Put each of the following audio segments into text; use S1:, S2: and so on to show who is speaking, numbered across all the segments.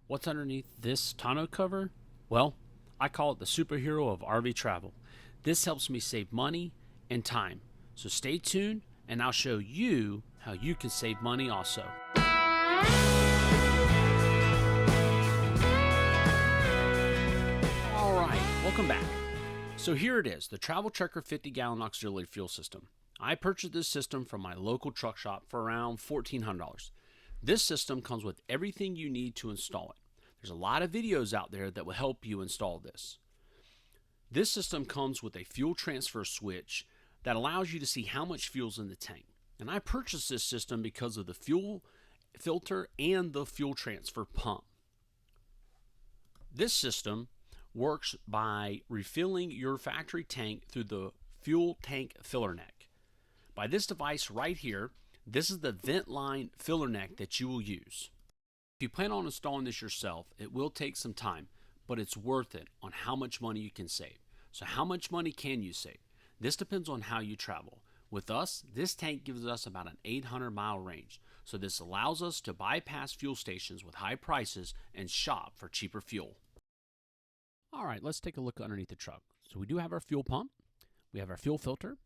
S1: What's underneath this tonneau cover? Well, I call it the superhero of RV travel. This helps me save money and time. So stay tuned and I'll show you how you can save money also. Alright, welcome back. So here it is, the Travel Trekker 50-gallon auxiliary fuel system. I purchased this system from my local truck shop for around $1,400. This system comes with everything you need to install it. There's a lot of videos out there that will help you install this. This system comes with a fuel transfer switch that allows you to see how much fuel's in the tank. And I purchased this system because of the fuel filter and the fuel transfer pump. This system works by refilling your factory tank through the fuel tank filler neck. By this device right here, this is the vent line filler neck that you will use. If you plan on installing this yourself, it will take some time, but it's worth it on how much money you can save. So how much money can you save? This depends on how you travel. With us, this tank gives us about an 800-mile range. So this allows us to bypass fuel stations with high prices and shop for cheaper fuel. All right, let's take a look underneath the truck. So we do have our fuel pump, we have our fuel filter,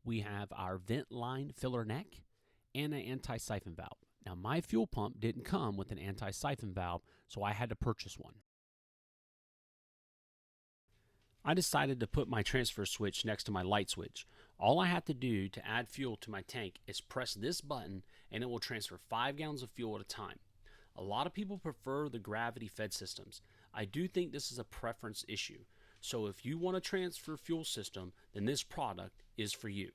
S1: we have our vent line filler neck, and an anti-siphon valve. Now my fuel pump didn't come with an anti-siphon valve, so I had to purchase one. I decided to put my transfer switch next to my light switch. All I have to do to add fuel to my tank is press this button and it will transfer 5 gallons of fuel at a time. A lot of people prefer the gravity fed systems. I do think this is a preference issue. So if you want a transfer fuel system, then this product is for you.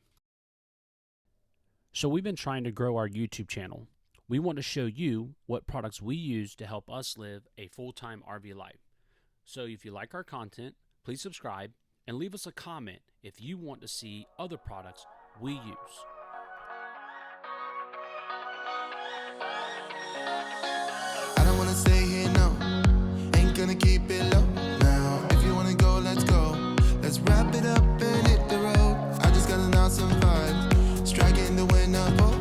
S1: So we've been trying to grow our YouTube channel. We want to show you what products we use to help us live a full-time RV life. So if you like our content, please subscribe and leave us a comment if you want to see other products we use.
S2: I don't wanna stay here, no. Ain't gonna keep it low now. If you wanna go, let's go. Let's wrap it up and hit the road. I just got an awesome vibe. Striking the wind up.